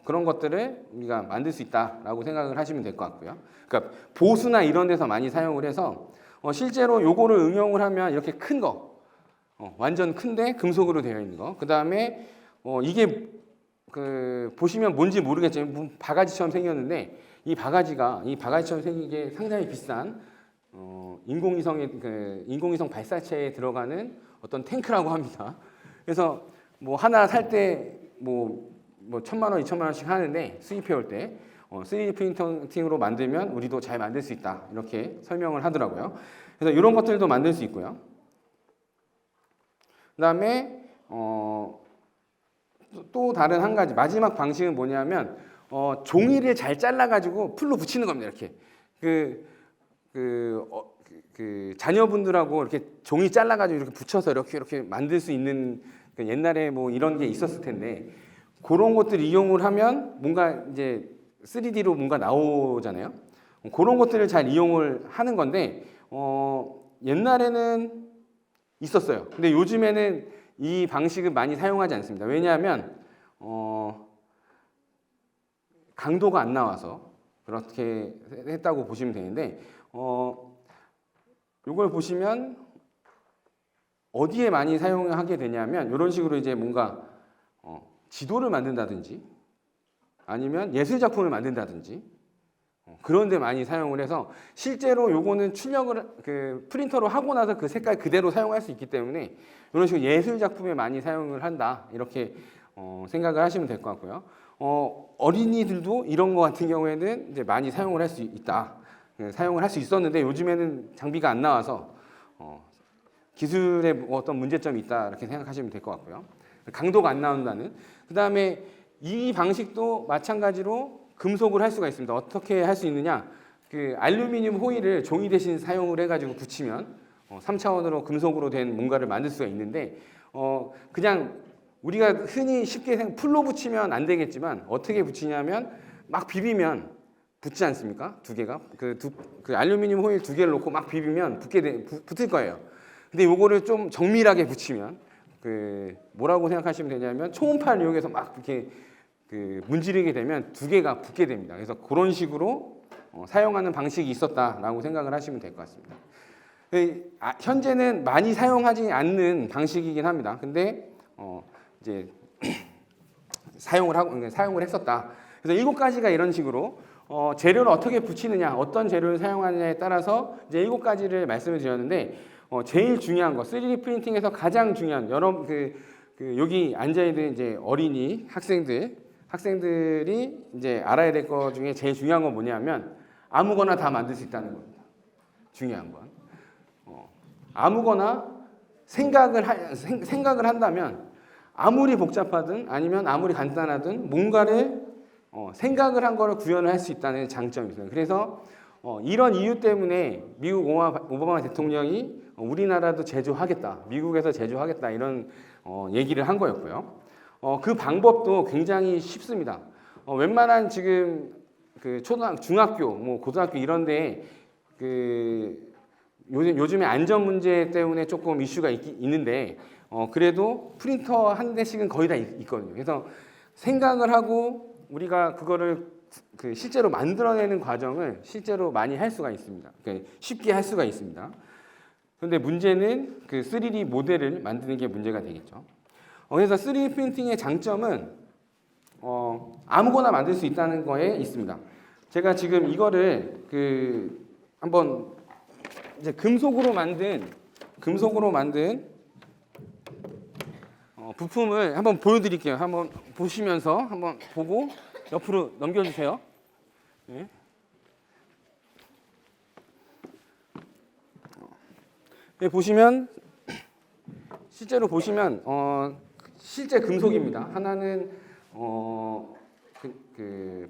그런 것들을 우리가 만들 수 있다라고 생각을 하시면 될 것 같고요. 그러니까 보수나 이런 데서 많이 사용을 해서 실제로 요거를 응용을 하면 이렇게 큰 거, 완전 큰데 금속으로 되어 있는 거. 그 다음에 이게 보시면 뭔지 모르겠지만 바가지처럼 생겼는데 이 바가지처럼 생긴 게 상당히 비싼 인공위성 발사체에 들어가는 어떤 탱크라고 합니다. 그래서 뭐 하나 살 때 뭐 1,000만 원, 2,000만 원씩 하는데 수입해 올 때 3D 프린팅으로 만들면 우리도 잘 만들 수 있다 이렇게 설명을 하더라고요. 그래서 이런 것들도 만들 수 있고요. 그다음에 또 다른 한 가지 마지막 방식은 뭐냐면 종이를 잘 잘라가지고 풀로 붙이는 겁니다. 이렇게 자녀분들하고 이렇게 종이 잘라가지고 이렇게 붙여서 이렇게 만들 수 있는 옛날에 뭐 이런 게 있었을 텐데 그런 것들 이용을 하면 뭔가 이제 3D로 뭔가 나오잖아요. 그런 것들을 잘 이용을 하는 건데 옛날에는 있었어요. 근데 요즘에는 이 방식은 많이 사용하지 않습니다. 왜냐하면 강도가 안 나와서 그렇게 했다고 보시면 되는데 이걸 보시면 어디에 많이 사용하게 되냐면 이런 식으로 이제 뭔가 지도를 만든다든지 아니면 예술 작품을 만든다든지 그런 데 많이 사용을 해서 실제로 요거는 출력을 프린터로 하고 나서 그 색깔 그대로 사용할 수 있기 때문에 이런 식으로 예술 작품에 많이 사용을 한다 이렇게 생각을 하시면 될 것 같고요. 어린이들도 이런 거 같은 경우에는 이제 많이 사용을 할 수 있다. 사용을 할 수 있었는데 요즘에는 장비가 안 나와서 기술에 어떤 문제점이 있다 이렇게 생각하시면 될 것 같고요. 강도가 안 나온다는. 그 다음에 이 방식도 마찬가지로 금속을 할 수가 있습니다. 어떻게 할 수 있느냐? 알루미늄 호일을 종이 대신 사용을 해가지고 붙이면 3차원으로 금속으로 된 뭔가를 만들 수가 있는데 그냥 우리가 흔히 쉽게 풀로 붙이면 안 되겠지만 어떻게 붙이냐면 막 비비면 붙지 않습니까? 두 개가 그 알루미늄 호일 두 개를 놓고 막 비비면 붙을 거예요. 근데 요거를 좀 정밀하게 붙이면 뭐라고 생각하시면 되냐면 초음파를 이용해서 막 이렇게 문지르게 되면 두 개가 붙게 됩니다. 그래서 그런 식으로 사용하는 방식이 있었다라고 생각을 하시면 될 것 같습니다. 현재는 많이 사용하지 않는 방식이긴 합니다. 근데 이제 사용을 했었다. 그래서 7가지가 이런 식으로 재료를 어떻게 붙이느냐, 어떤 재료를 사용하느냐에 따라서 이제 7가지를 말씀을 드렸는데 제일 중요한 거, 3D 프린팅에서 가장 중요한 여러분 여기 앉아 있는 이제 어린이 학생들이 이제 알아야 될 것 중에 제일 중요한 건 뭐냐면 아무거나 다 만들 수 있다는 겁니다. 중요한 건 아무거나 생각을 한다면 아무리 복잡하든 아니면 아무리 간단하든 뭔가를 생각을 한 거를 구현을 할 수 있다는 장점이 있어요. 그래서 이런 이유 때문에 미국 오바마 대통령이 우리나라도 제조하겠다, 미국에서 제조하겠다 이런 얘기를 한 거였고요. 그 방법도 굉장히 쉽습니다. 웬만한 지금 중학교, 뭐 고등학교 이런데 요즘에 안전 문제 때문에 조금 이슈가 있는데 그래도 프린터 한 대씩은 거의 다 있거든요. 그래서 생각을 하고 우리가 그거를 실제로 만들어내는 과정을 실제로 많이 할 수가 있습니다. 쉽게 할 수가 있습니다. 그런데 문제는 3D 모델을 만드는 게 문제가 되겠죠. 그래서 3D 프린팅의 장점은 아무거나 만들 수 있다는 거에 있습니다. 제가 지금 이거를 한번 이제 금속으로 만든 부품을 한번 보여드릴게요. 한번 보시면서 한번 보고 옆으로 넘겨주세요. 네. 네, 보시면 실제로 보시면 실제 금속입니다. 하나는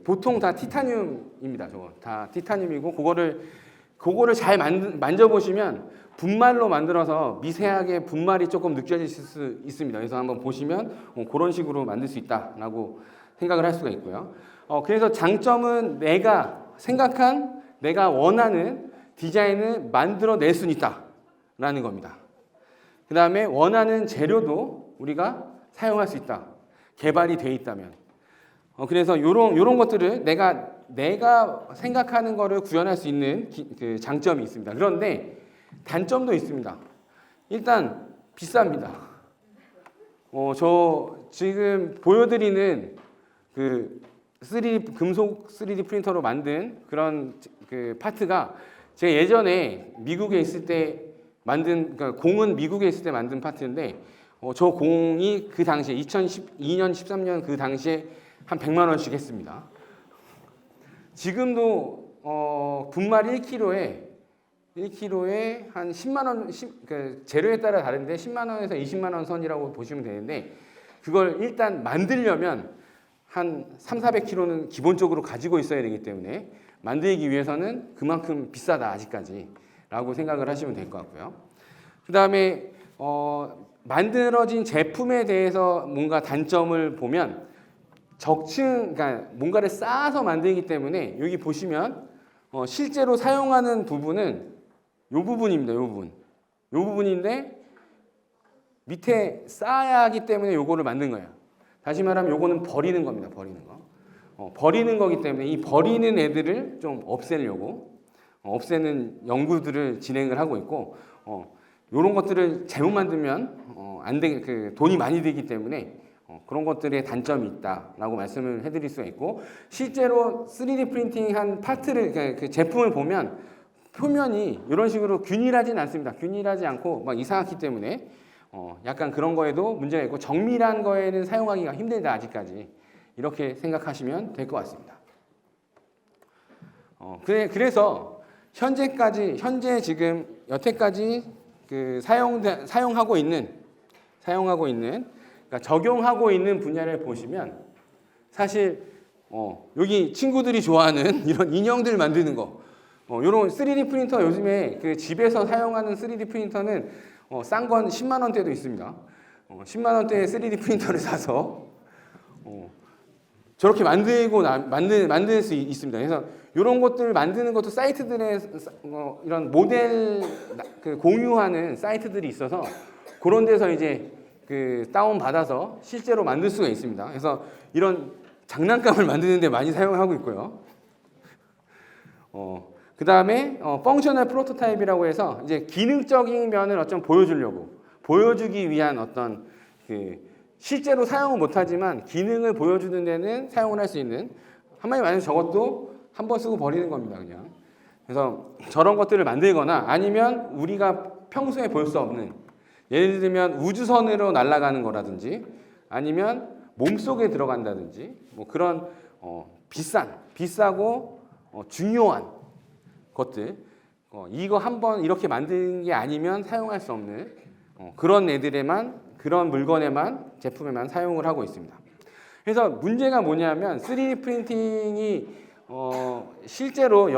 보통 다 티타늄입니다. 저거 다 티타늄이고 그거를 잘 만져보시면 분말로 만들어서 미세하게 분말이 조금 느껴질 수 있습니다. 그래서 한번 보시면 그런 식으로 만들 수 있다라고 생각을 할 수가 있고요. 그래서 장점은 내가 원하는 디자인을 만들어낼 수는 있다. 있다라는 겁니다. 그 다음에 원하는 재료도 우리가 사용할 수 있다. 개발이 돼 있다면. 그래서 요런 것들을 내가 생각하는 거를 구현할 수 있는 그 장점이 있습니다. 그런데 단점도 있습니다. 일단 비쌉니다. 저 지금 보여드리는 그 금속 3D 프린터로 만든 그런 그 파트가 제가 예전에 미국에 있을 때 그러니까 공은 미국에 있을 때 만든 파트인데 저 공이 그 당시에 2012년, 13년 그 당시에 한 100만 원씩 했습니다. 지금도 분말 1kg에 한 10만 원, 그 재료에 따라 다른데 10만 원에서 20만 원 선이라고 보시면 되는데 그걸 일단 만들려면 한 3,400kg는 기본적으로 가지고 있어야 되기 때문에 만들기 위해서는 그만큼 비싸다 아직까지 라고 생각을 하시면 될 것 같고요. 그 다음에 만들어진 제품에 대해서 뭔가 단점을 보면 그러니까 뭔가를 쌓아서 만들기 때문에 여기 보시면 실제로 사용하는 부분은 이 부분입니다. 이 부분인데 밑에 쌓아야 하기 때문에 요거를 만든 거예요. 다시 말하면 요거는 버리는 겁니다. 버리는 거. 버리는 거기 때문에 이 버리는 애들을 좀 없애려고 없애는 연구들을 진행을 하고 있고 요런 것들을 잘못 만들면 돈이 많이 들기 때문에 그런 것들의 단점이 있다라고 말씀을 해드릴 수가 있고 실제로 3D 프린팅한 파트를 그 제품을 보면 표면이 이런 식으로 균일하진 않습니다. 균일하지 않고 막 이상하기 때문에 약간 그런 거에도 문제가 있고 정밀한 거에는 사용하기가 힘들다 아직까지 이렇게 생각하시면 될 것 같습니다. 그래서 현재 지금 여태까지 그 사용하고 있는 그러니까 적용하고 있는 분야를 보시면 사실 여기 친구들이 좋아하는 이런 인형들 만드는 거 이런 3D 프린터 요즘에 그 집에서 사용하는 3D 프린터는 싼 건 10만 원대도 있습니다. 10만 원대의 3D 프린터를 사서 저렇게 만들 수 있습니다. 그래서 이런 것들을 만드는 것도 사이트들에 이런 모델 그 공유하는 사이트들이 있어서 그런 데서 이제 그 다운 받아서 실제로 만들 수가 있습니다. 그래서 이런 장난감을 만드는 데 많이 사용하고 있고요. 그 다음에 펑셔널 프로토타입이라고 해서 이제 기능적인 면을 보여주기 위한 어떤 그 실제로 사용은 못하지만 기능을 보여주는 데는 사용을 할 수 있는 한마디 말해서 저것도 한 번 쓰고 버리는 겁니다, 그냥. 그래서 저런 것들을 만들거나 아니면 우리가 평소에 볼 수 없는 예를 들면 우주선으로 날아가는 거라든지 아니면 몸속에 들어간다든지 뭐 그런 비싸고 중요한 것들 이거 한번 이렇게 만든 게 아니면 사용할 수 없는 그런 그런 물건에만 제품에만 사용을 하고 있습니다. 그래서 문제가 뭐냐면 3D 프린팅이 실제로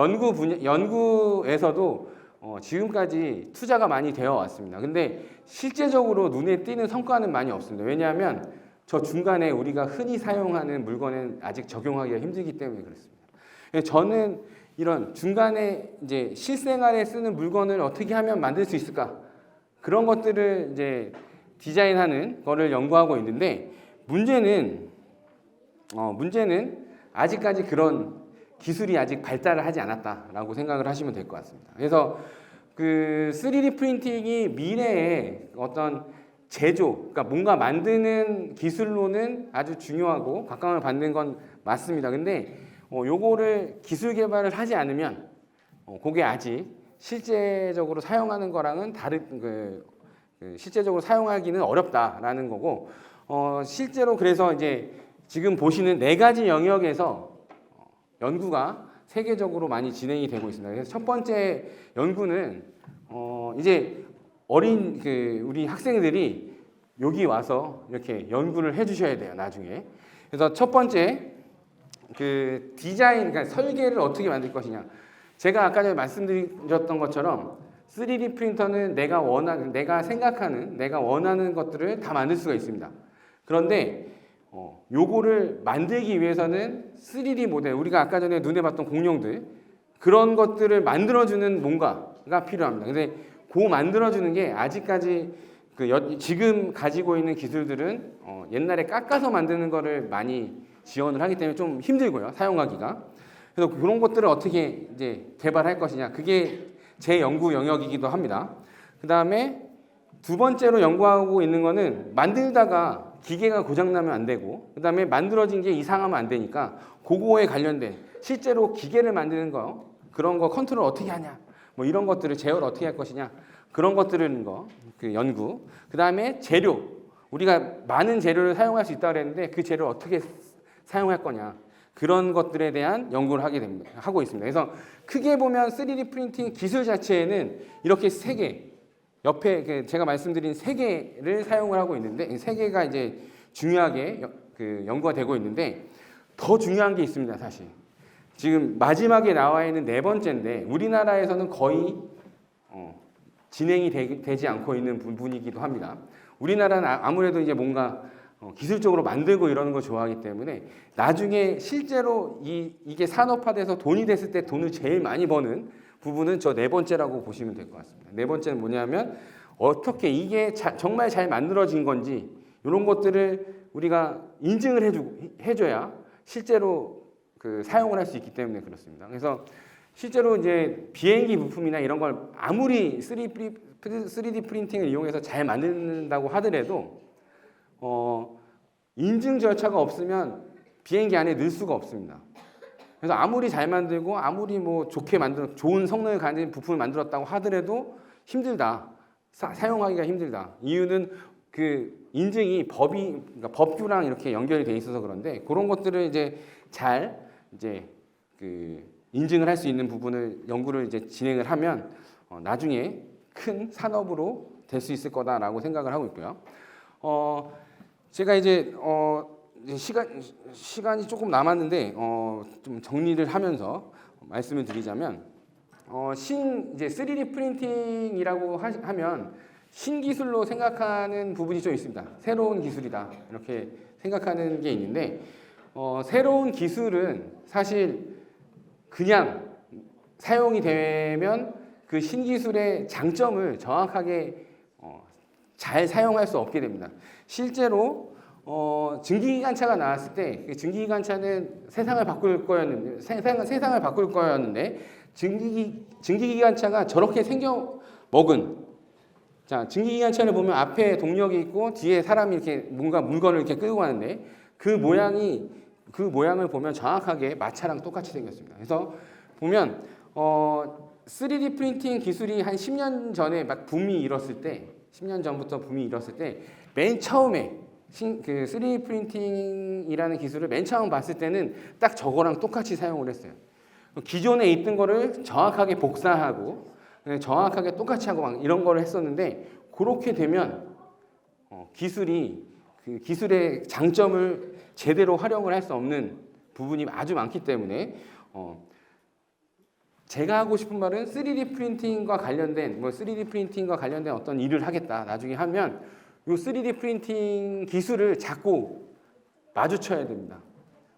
연구에서도 지금까지 투자가 많이 되어 왔습니다. 근데 실제적으로 눈에 띄는 성과는 많이 없습니다. 왜냐하면 저 중간에 우리가 흔히 사용하는 물건은 아직 적용하기가 힘들기 때문에 그렇습니다. 저는 이런 중간에 이제 실생활에 쓰는 물건을 어떻게 하면 만들 수 있을까? 그런 것들을 이제 디자인하는 거를 연구하고 있는데 문제는 아직까지 그런 기술이 아직 발달을 하지 않았다라고 생각을 하시면 될 것 같습니다. 그래서 그 3D 프린팅이 미래의 어떤 그러니까 뭔가 만드는 기술로는 아주 중요하고 각광을 받는 건 맞습니다. 근데 요거를 기술 개발을 하지 않으면 그게 아직 실제적으로 사용하는 거랑은 실제적으로 사용하기는 어렵다라는 거고 실제로 그래서 이제 지금 보시는 4가지 영역에서 연구가 세계적으로 많이 진행이 되고 있습니다. 그래서 첫 번째 연구는 이제 우리 학생들이 여기 와서 이렇게 연구를 해주셔야 돼요. 나중에. 그래서 첫 번째 그 디자인, 그러니까 설계를 어떻게 만들 것이냐. 제가 아까 전에 말씀드렸던 것처럼 3D 프린터는 내가 원하는 것들을 다 만들 수가 있습니다. 그런데 요거를 만들기 위해서는 3D 모델, 우리가 아까 전에 눈에 봤던 공룡들 그런 것들을 만들어주는 뭔가가 필요합니다. 근데 그 만들어주는 게 아직까지 지금 가지고 있는 기술들은 옛날에 깎아서 만드는 거를 많이 지원을 하기 때문에 좀 힘들고요, 사용하기가. 그래서 그런 것들을 어떻게 이제 개발할 것이냐, 그게 제 연구 영역이기도 합니다. 그 다음에 두 번째로 연구하고 있는 거는 만들다가 기계가 고장나면 안 되고, 그 다음에 만들어진 게 이상하면 안 되니까 그거에 관련된 실제로 기계를 만드는 거, 그런 거 컨트롤 어떻게 하냐, 뭐 이런 것들을 제어를 어떻게 할 것이냐, 그런 것들을 그 연구. 그 다음에 재료, 우리가 많은 재료를 사용할 수 있다고 그랬는데 그 재료를 어떻게 사용할 거냐, 그런 것들에 대한 연구를 하고 있습니다. 그래서 크게 보면 3D 프린팅 기술 자체에는 이렇게 세 개, 옆에 제가 말씀드린 세 개를 사용을 하고 있는데, 세 개가 이제 중요하게 연구가 되고 있는데, 더 중요한 게 있습니다, 사실. 지금 마지막에 나와 있는 네 번째인데, 우리나라에서는 거의 진행이 되지 않고 있는 부분이기도 합니다. 우리나라는 아무래도 이제 뭔가 기술적으로 만들고 이러는 거 좋아하기 때문에 나중에 실제로 이게 산업화돼서 돈이 됐을 때 돈을 제일 많이 버는 부분은 저 네 번째라고 보시면 될 것 같습니다. 네 번째는 뭐냐면 어떻게 이게 정말 잘 만들어진 건지 이런 것들을 우리가 인증을 해줘야 실제로 사용을 할 수 있기 때문에 그렇습니다. 그래서 실제로 이제 비행기 부품이나 이런 걸 아무리 3D 프린팅을 이용해서 잘 만든다고 하더라도 인증 절차가 없으면 비행기 안에 넣을 수가 없습니다. 그래서 아무리 잘 만들고 아무리 뭐 좋은 성능을 가진 부품을 만들었다고 하더라도 힘들다. 사용하기가 힘들다. 이유는 그 인증이 그러니까 법규랑 이렇게 연결이 돼 있어서 그런데 그런 것들을 이제 잘 인증을 할 수 있는 부분을 연구를 이제 진행을 하면 나중에 큰 산업으로 될 수 있을 거다라고 생각을 하고 있고요. 제가 이제 시간이 조금 남았는데 좀 정리를 하면서 말씀을 드리자면 이제 3D 프린팅이라고 하면 신기술로 생각하는 부분이 좀 있습니다. 새로운 기술이다 이렇게 생각하는 게 있는데 새로운 기술은 사실 그냥 사용이 되면 그 신기술의 장점을 정확하게 잘 사용할 수 없게 됩니다. 실제로 증기기관차가 나왔을 때 그 증기기관차는 세상을 바꿀 거였는데 증기기관차가 저렇게 생겨 먹은 증기기관차를 보면 앞에 동력이 있고 뒤에 사람이 이렇게 뭔가 물건을 이렇게 끌고 가는데 그 모양을 보면 정확하게 마차랑 똑같이 생겼습니다. 그래서 보면 3D 프린팅 기술이 한 10년 전에 막 붐이 일었을 때, 10년 전부터 붐이 일었을 때 맨 처음에 그 3D 프린팅이라는 기술을 맨 처음 봤을 때는 딱 저거랑 똑같이 사용을 했어요. 기존에 있던 거를 정확하게 복사하고 정확하게 똑같이 하고 막 이런 거를 했었는데 그렇게 되면 그 기술의 장점을 제대로 활용을 할 수 없는 부분이 아주 많기 때문에 제가 하고 싶은 말은 3D 프린팅과 관련된 3D 프린팅과 관련된 어떤 일을 하겠다. 나중에 하면 이 3D 프린팅 기술을 자꾸 마주쳐야 됩니다.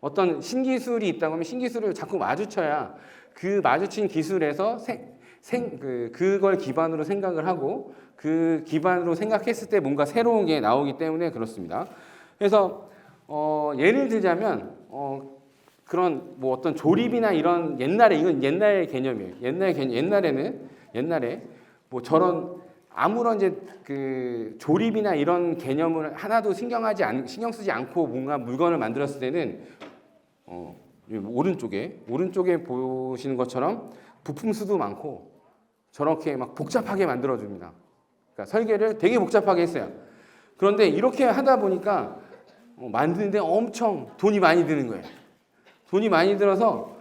어떤 신기술이 있다고 하면 신기술을 자꾸 마주쳐야 그 마주친 기술에서 그걸 기반으로 생각을 하고 그 기반으로 생각했을 때 뭔가 새로운 게 나오기 때문에 그렇습니다. 그래서 예를 들자면 그런 뭐 어떤 조립이나 이런 이건 옛날 개념이에요. 옛날에 뭐 저런 아무런 이제 그 조립이나 이런 개념을 하나도 신경 쓰지 않고 뭔가 물건을 만들었을 때는 오른쪽에 보시는 것처럼 부품 수도 많고 저렇게 막 복잡하게 만들어 줍니다. 그러니까 설계를 되게 복잡하게 했어요. 그런데 이렇게 하다 보니까 만드는데 엄청 돈이 많이 드는 거예요. 돈이 많이 들어서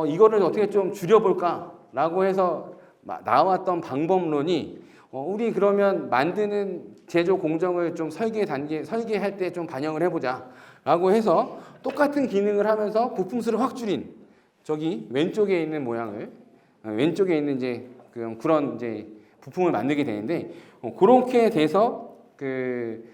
이거를 어떻게 좀 줄여볼까라고 해서 나왔던 방법론이 우리 그러면 만드는 제조 공정을 좀 설계할 때 좀 반영을 해보자라고 해서 똑같은 기능을 하면서 부품 수를 확 줄인 저기 왼쪽에 있는 모양을 왼쪽에 있는 이제 그런 이제 부품을 만들게 되는데 그렇게 돼서 그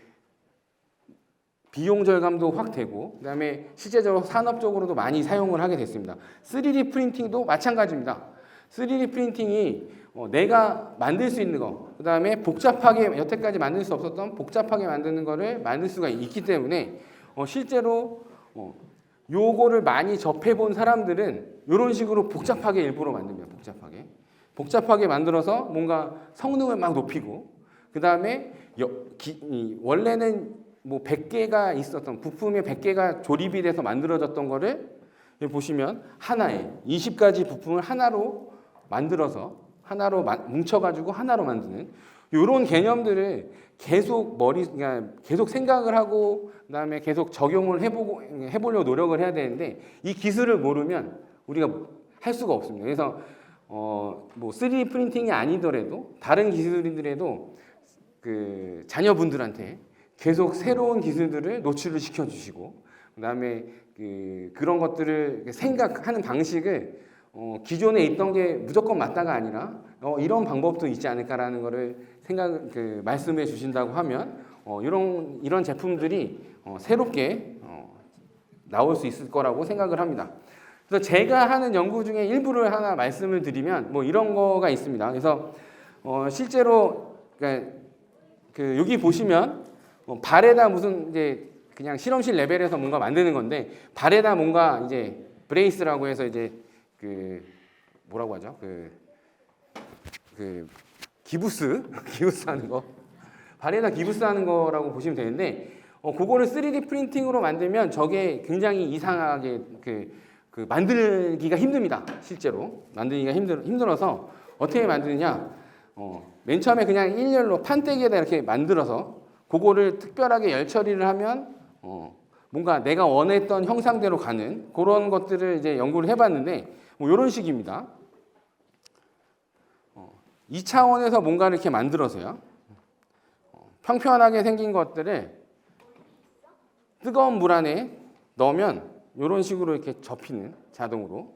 비용 절감도 확 되고 그다음에 실제적으로 산업적으로도 많이 사용을 하게 됐습니다. 3D 프린팅도 마찬가지입니다. 3D 프린팅이 내가 만들 수 있는 거, 그 다음에 복잡하게 여태까지 만들 수 없었던 복잡하게 만드는 거를 만들 수가 있기 때문에 실제로 요거를 많이 접해본 사람들은 이런 식으로 복잡하게 일부러 만듭니다. 복잡하게 만들어서 뭔가 성능을 막 높이고, 그 다음에 원래는 뭐 100개가 있었던 부품에 100개가 조립이 돼서 만들어졌던 거를 여기 보시면 하나에 20가지 부품을 하나로 만들어서 하나로 뭉쳐가지고 하나로 만드는 이런 개념들을 계속 그러니까 계속 생각을 하고 그다음에 계속 적용을 해보려고 노력을 해야 되는데 이 기술을 모르면 우리가 할 수가 없습니다. 그래서 뭐 3D 프린팅이 아니더라도 다른 기술인들에도 그 자녀분들한테 계속 새로운 기술들을 노출을 시켜주시고 그다음에 그런 것들을 생각하는 방식을 기존에 있던 게 무조건 맞다가 아니라 이런 방법도 있지 않을까라는 거를 말씀해 주신다고 하면 이런 제품들이 새롭게 나올 수 있을 거라고 생각을 합니다. 그래서 제가 하는 연구 중에 일부를 하나 말씀을 드리면 뭐 이런 거가 있습니다. 그래서 실제로 그러니까 여기 보시면 발에다 무슨 이제 그냥 실험실 레벨에서 뭔가 만드는 건데 발에다 뭔가 이제 브레이스라고 해서 이제 뭐라고 하죠? 기부스 하는 거. 발에다 기부스 하는 거라고 보시면 되는데, 그거를 3D 프린팅으로 만들면 저게 굉장히 이상하게 만들기가 힘듭니다. 실제로. 만들기가 힘들어서 어떻게 만드느냐. 맨 처음에 그냥 일렬로 판때기에다 이렇게 만들어서 그거를 특별하게 열 처리를 하면, 뭔가 내가 원했던 형상대로 가는 그런 것들을 이제 연구를 해봤는데, 뭐 이런 식입니다. 2차원에서 뭔가를 이렇게 만들어서요. 평평하게 생긴 것들을 뜨거운 물 안에 넣으면 이런 식으로 이렇게 접히는 자동으로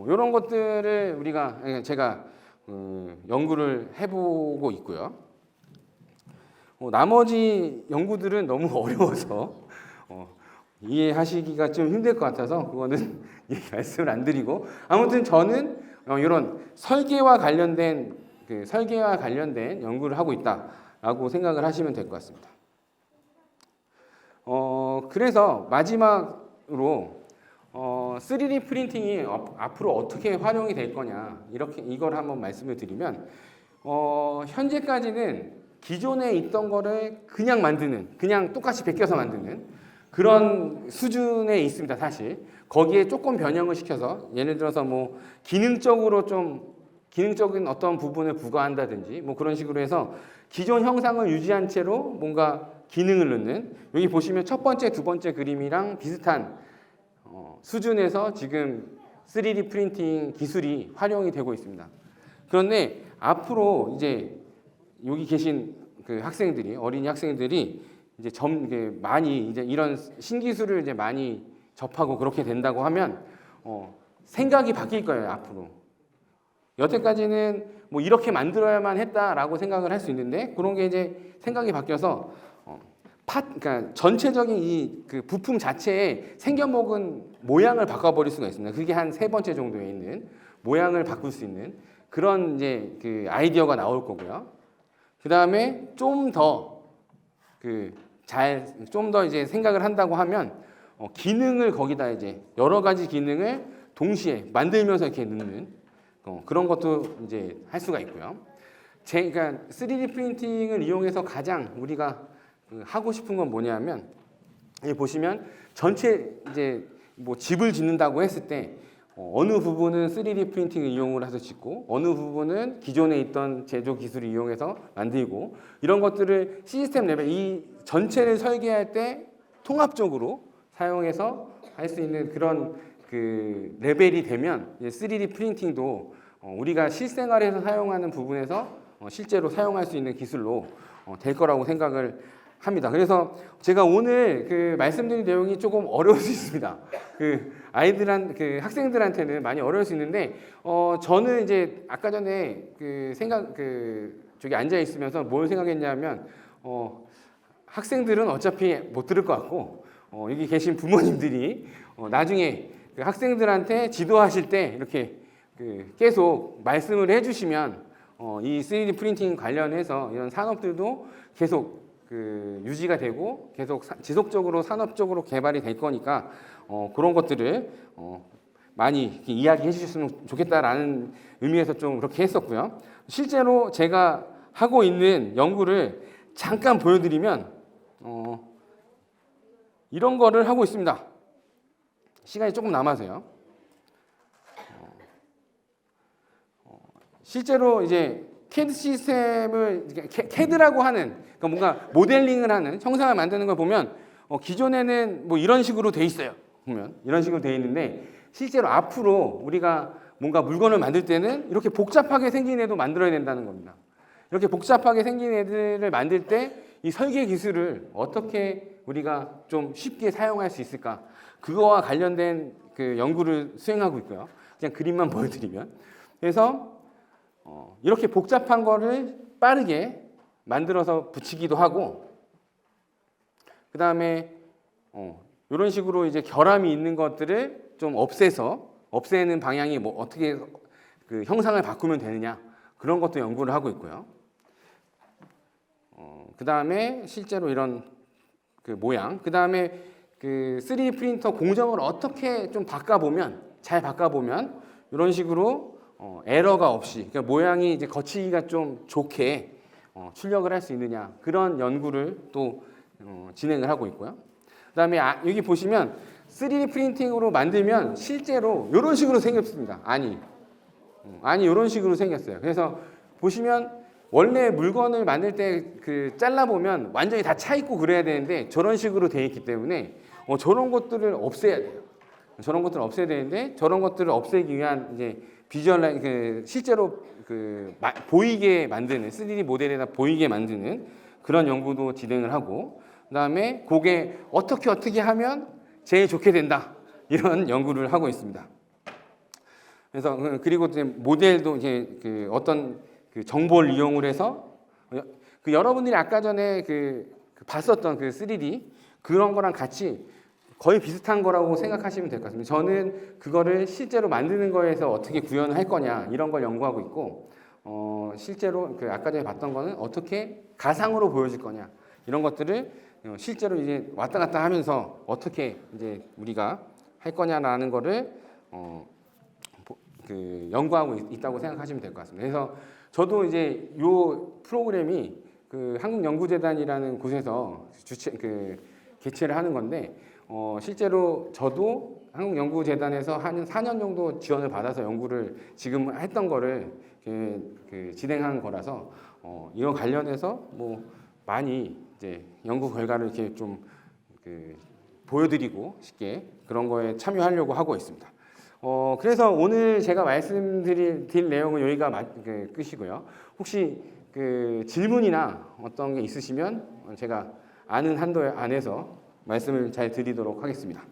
이런 것들을 제가 연구를 해보고 있고요. 나머지 연구들은 너무 어려워서 이해하시기가 좀 힘들 것 같아서 그거는 말씀을 안 드리고 아무튼 저는 이런 설계와 관련된 연구를 하고 있다라고 생각을 하시면 될 것 같습니다. 그래서 마지막으로 3D 프린팅이 앞으로 어떻게 활용이 될 거냐 이걸 한번 말씀을 드리면 현재까지는 기존에 있던 거를 그냥 똑같이 베껴서 만드는 그런 수준에 있습니다. 사실 거기에 조금 변형을 시켜서 예를 들어서 뭐 기능적인 어떤 부분을 부과한다든지 뭐 그런 식으로 해서 기존 형상을 유지한 채로 뭔가 기능을 넣는 여기 보시면 첫 번째, 두 번째 그림이랑 비슷한 수준에서 지금 3D 프린팅 기술이 활용이 되고 있습니다. 그런데 앞으로 이제 여기 계신 어린이 학생들이 이제 많이 이제 이런 신기술을 이제 많이 접하고 그렇게 된다고 하면 생각이 바뀔 거예요. 앞으로 여태까지는 뭐 이렇게 만들어야만 했다라고 생각을 할 수 있는데 그런 게 이제 생각이 바뀌어서 그러니까 전체적인 이 부품 자체의 생겨먹은 모양을 바꿔버릴 수가 있습니다. 그게 한 3번째 정도에 있는 모양을 바꿀 수 있는 그런 이제 아이디어가 나올 거고요. 그 다음에 좀 더 이제 생각을 한다고 하면 기능을 거기다 이제 여러 가지 기능을 동시에 만들면서 이렇게 넣는 그런 것도 이제 할 수가 있고요. 그러니까 3D 프린팅을 이용해서 가장 우리가 하고 싶은 건 뭐냐면 여기 보시면 전체 이제 뭐 집을 짓는다고 했을 때 어느 부분은 3D 프린팅을 이용을 해서 짓고 어느 부분은 기존에 있던 제조 기술을 이용해서 만들고 이런 것들을 시스템 레벨 이 전체를 설계할 때 통합적으로 사용해서 할 수 있는 그런 레벨이 되면 3D 프린팅도 우리가 실생활에서 사용하는 부분에서 실제로 사용할 수 있는 기술로 될 거라고 생각을 합니다. 그래서 제가 오늘 말씀드린 내용이 조금 어려울 수 있습니다. 학생들한테는 많이 어려울 수 있는데 저는 이제 아까 전에 저기 앉아 있으면서 뭘 생각했냐면 학생들은 어차피 못 들을 것 같고 여기 계신 부모님들이 나중에 학생들한테 지도하실 때 이렇게 계속 말씀을 해주시면 이 3D 프린팅 관련해서 이런 산업들도 계속 유지가 되고 계속 지속적으로 산업적으로 개발이 될 거니까 그런 것들을 많이 이야기해 주셨으면 좋겠다라는 의미에서 좀 그렇게 했었고요. 실제로 제가 하고 있는 연구를 잠깐 보여드리면 이런 거를 하고 있습니다. 시간이 조금 남아서요. 실제로 이제 CAD 시스템을 CAD라고 하는 그러니까 뭔가 모델링을 하는 형상을 만드는 걸 보면 기존에는 뭐 이런 식으로 돼 있어요. 보면 이런 식으로 돼 있는데 실제로 앞으로 우리가 뭔가 물건을 만들 때는 이렇게 복잡하게 생긴 애도 만들어야 된다는 겁니다. 이렇게 복잡하게 생긴 애들을 만들 때 이 설계 기술을 어떻게 우리가 좀 쉽게 사용할 수 있을까? 그거와 관련된 그 연구를 수행하고 있고요. 그냥 그림만 보여드리면 그래서 이렇게 복잡한 거를 빠르게 만들어서 붙이기도 하고 그 다음에 이런 식으로 이제 결함이 있는 것들을 좀 없애는 방향이 뭐 어떻게 그 형상을 바꾸면 되느냐 그런 것도 연구를 하고 있고요. 그 다음에 실제로 이런 그 모양, 그 다음에 그 3D 프린터 공정을 어떻게 좀 잘 바꿔보면 이런 식으로 에러가 없이 그러니까 모양이 이제 거치기가 좀 좋게 출력을 할 수 있느냐 그런 연구를 또 진행을 하고 있고요. 그다음에 여기 보시면 3D 프린팅으로 만들면 실제로 이런 식으로 생겼습니다. 아니 이런 식으로 생겼어요. 그래서 보시면 원래 물건을 만들 때 그 잘라 보면 완전히 다 차 있고 그래야 되는데 저런 식으로 돼 있기 때문에 저런 것들을 없애야 돼요. 저런 것들을 없애야 되는데 저런 것들을 없애기 위한 이제 비주얼 실제로 보이게 만드는 3D 모델에다 보이게 만드는 그런 연구도 진행을 하고 그다음에 그게 어떻게 하면 제일 좋게 된다 이런 연구를 하고 있습니다. 그래서 그리고 이제 모델도 이제 어떤 정보를 이용을 해서 여러분들이 아까 전에 봤었던 3D 그런 거랑 같이 거의 비슷한 거라고 생각하시면 될 것 같습니다. 저는 그거를 실제로 만드는 거에서 어떻게 구현을 할 거냐 이런 걸 연구하고 있고 실제로 아까 전에 봤던 거는 어떻게 가상으로 보여질 거냐 이런 것들을 실제로 이제 왔다 갔다 하면서 어떻게 이제 우리가 할 거냐라는 거를 연구하고 있다고 생각하시면 될 것 같습니다. 그래서 저도 이제 이 프로그램이 한국연구재단이라는 곳에서 개최를 하는 건데 실제로 저도 한국연구재단에서 한 4년 정도 지원을 받아서 연구를 지금 했던 거를 진행한 거라서 이와 관련해서 뭐 많이 이제 연구 결과를 이렇게 좀 보여드리고 쉽게 그런 거에 참여하려고 하고 있습니다. 그래서 오늘 제가 말씀드릴 내용은 여기가 끝이고요. 혹시 질문이나 어떤 게 있으시면 제가 아는 한도 안에서 말씀을 잘 드리도록 하겠습니다.